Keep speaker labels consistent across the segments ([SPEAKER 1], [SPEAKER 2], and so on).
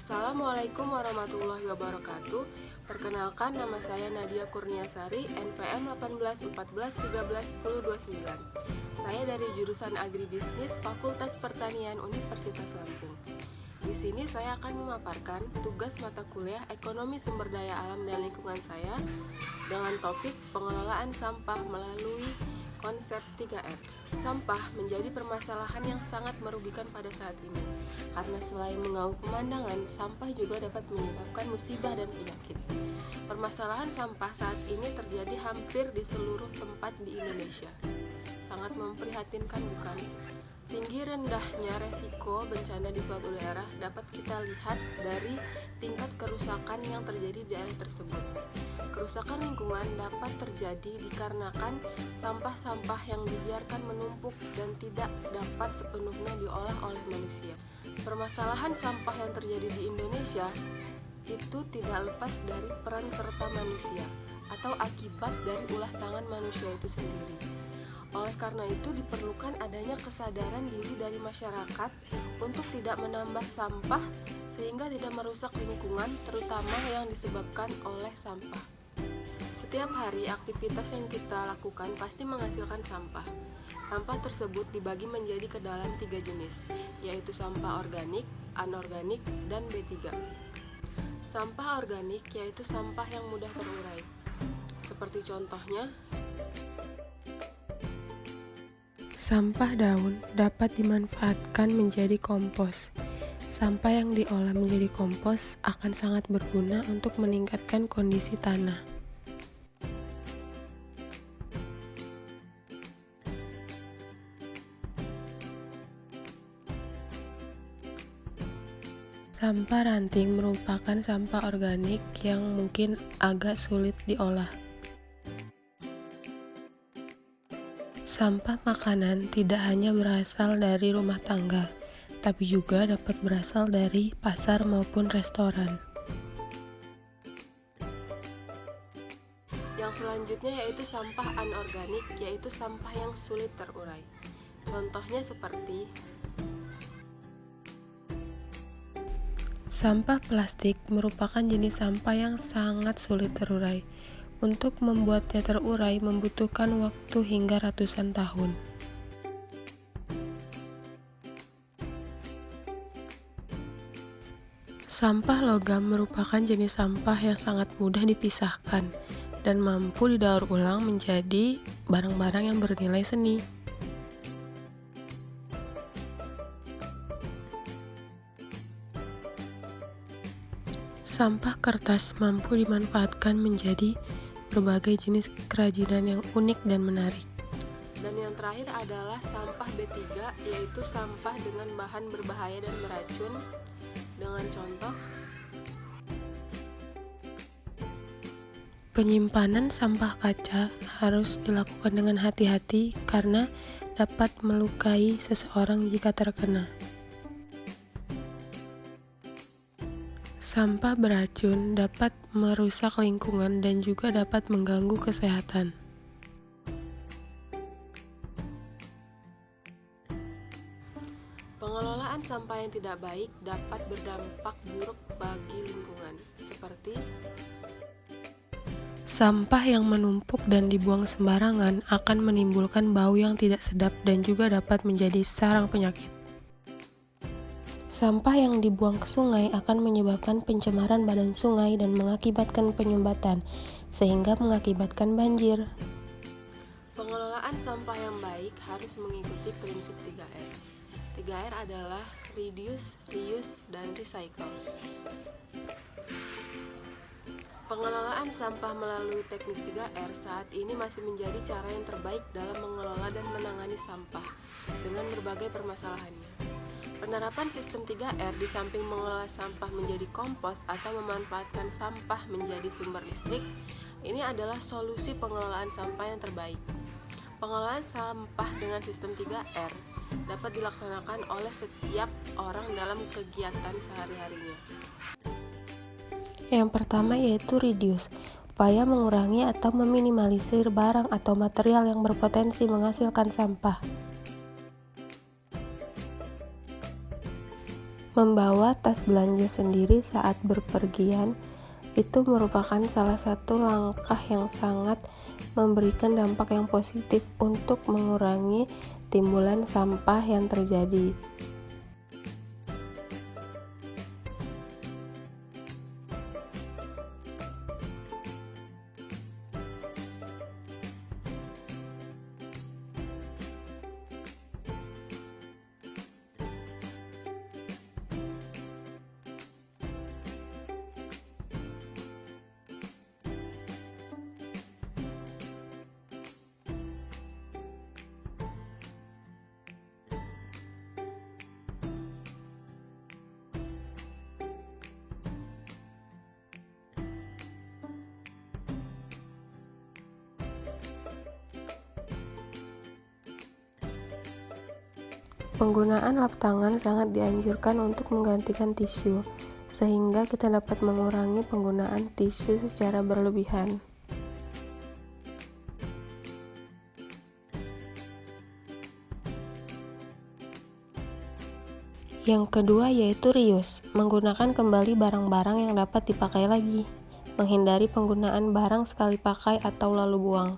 [SPEAKER 1] Assalamualaikum warahmatullahi wabarakatuh. Perkenalkan, nama saya Nadia Kurniasari, NPM 1814131029. Saya dari jurusan Agribisnis Fakultas Pertanian Universitas Lampung. Di sini saya akan memaparkan tugas mata kuliah Ekonomi Sumber Daya Alam dan Lingkungan saya dengan topik pengelolaan sampah melalui konsep 3R. Sampah menjadi permasalahan yang sangat merugikan pada saat ini, karena selain mengganggu pemandangan, sampah juga dapat menyebabkan musibah dan penyakit. Permasalahan sampah saat ini terjadi hampir di seluruh tempat di Indonesia. Sangat memprihatinkan, bukan? Tinggi rendahnya resiko bencana di suatu daerah dapat kita lihat dari tingkat kerusakan yang terjadi di daerah tersebut. Kerusakan lingkungan dapat terjadi dikarenakan sampah-sampah yang dibiarkan menumpuk dan tidak dapat sepenuhnya diolah oleh manusia. Permasalahan sampah yang terjadi di Indonesia itu tidak lepas dari peran serta manusia atau akibat dari ulah tangan manusia itu sendiri. Oleh karena itu diperlukan adanya kesadaran diri dari masyarakat untuk tidak menambah sampah sehingga tidak merusak lingkungan, terutama yang disebabkan oleh sampah. Setiap hari aktivitas yang kita lakukan pasti menghasilkan sampah. Sampah tersebut dibagi menjadi ke dalam 3 jenis, yaitu sampah organik, anorganik, dan B3. Sampah organik yaitu sampah yang mudah terurai. Seperti contohnya,
[SPEAKER 2] sampah daun dapat dimanfaatkan menjadi kompos. Sampah yang diolah menjadi kompos akan sangat berguna untuk meningkatkan kondisi tanah. Sampah ranting merupakan sampah organik yang mungkin agak sulit diolah. Sampah makanan tidak hanya berasal dari rumah tangga, tapi juga dapat berasal dari pasar maupun restoran.
[SPEAKER 1] yang selanjutnya yaitu sampah anorganik, yaitu sampah yang sulit terurai. Contohnya seperti
[SPEAKER 2] sampah plastik merupakan jenis sampah yang sangat sulit terurai. Untuk membuatnya terurai membutuhkan waktu hingga ratusan tahun. Sampah logam merupakan jenis sampah yang sangat mudah dipisahkan dan mampu didaur ulang menjadi barang-barang yang bernilai seni. Sampah kertas mampu dimanfaatkan menjadi berbagai jenis kerajinan yang unik dan menarik.
[SPEAKER 1] Dan yang terakhir adalah sampah B3, yaitu sampah dengan bahan berbahaya dan beracun. Dengan contoh,
[SPEAKER 2] penyimpanan sampah kaca harus dilakukan dengan hati-hati karena dapat melukai seseorang jika terkena. Sampah beracun dapat merusak lingkungan dan juga dapat mengganggu kesehatan.
[SPEAKER 1] pengelolaan sampah yang tidak baik dapat berdampak buruk bagi lingkungan, seperti
[SPEAKER 2] Sampah yang menumpuk dan dibuang sembarangan akan menimbulkan bau yang tidak sedap dan juga dapat menjadi sarang penyakit. Sampah yang dibuang ke sungai akan menyebabkan pencemaran badan sungai dan mengakibatkan penyumbatan, sehingga mengakibatkan banjir.
[SPEAKER 1] pengelolaan sampah yang baik harus mengikuti prinsip 3R. 3R adalah reduce, reuse, dan recycle. Pengelolaan sampah melalui teknik 3R saat ini masih menjadi cara yang terbaik dalam mengelola dan menangani sampah dengan berbagai permasalahannya. Penerapan sistem 3R di samping mengolah sampah menjadi kompos atau memanfaatkan sampah menjadi sumber listrik, ini adalah solusi pengelolaan sampah yang terbaik. Pengelolaan sampah dengan sistem 3R dapat dilaksanakan oleh setiap orang dalam kegiatan sehari-harinya.
[SPEAKER 2] Yang pertama yaitu reduce, upaya mengurangi atau meminimalisir barang atau material yang berpotensi menghasilkan sampah. Membawa tas belanja sendiri saat berpergian itu merupakan salah satu langkah yang sangat memberikan dampak yang positif untuk mengurangi timbulan sampah yang terjadi. Penggunaan lap tangan sangat dianjurkan untuk menggantikan tisu, sehingga kita dapat mengurangi penggunaan tisu secara berlebihan. Yang kedua yaitu reuse, menggunakan kembali barang-barang yang dapat dipakai lagi, menghindari penggunaan barang sekali pakai atau lalu buang.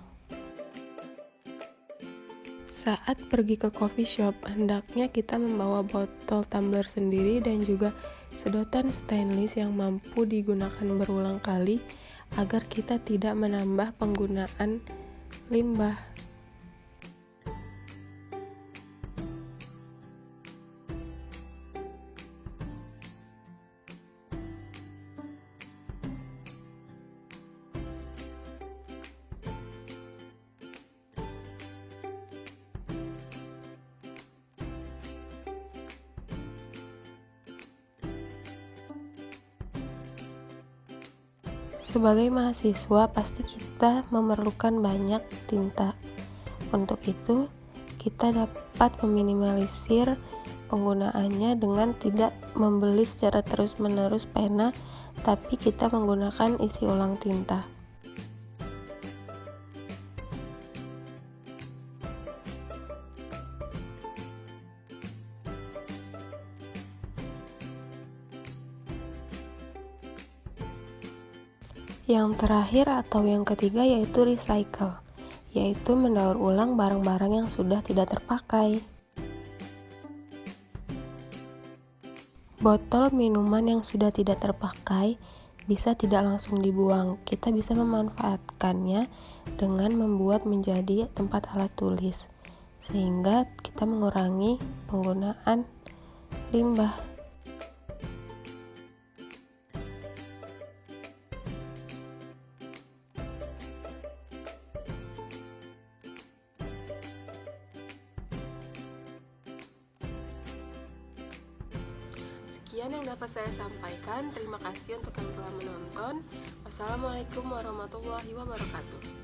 [SPEAKER 2] Saat pergi ke coffee shop, hendaknya kita membawa botol tumbler sendiri dan juga sedotan stainless yang mampu digunakan berulang kali agar kita tidak menambah penggunaan limbah. Sebagai mahasiswa, pasti kita memerlukan banyak tinta. Untuk itu, kita dapat meminimalisir penggunaannya dengan tidak membeli secara terus-menerus pena, tapi kita menggunakan isi ulang tinta. Yang terakhir atau yang ketiga yaitu recycle, yaitu mendaur ulang barang-barang yang sudah tidak terpakai. Botol minuman yang sudah tidak terpakai bisa tidak langsung dibuang. Kita bisa memanfaatkannya dengan membuat menjadi tempat alat tulis, sehingga kita mengurangi penggunaan limbah.
[SPEAKER 1] Sekian yang dapat saya sampaikan. Terima kasih untuk yang telah menonton. Wassalamualaikum warahmatullahi wabarakatuh.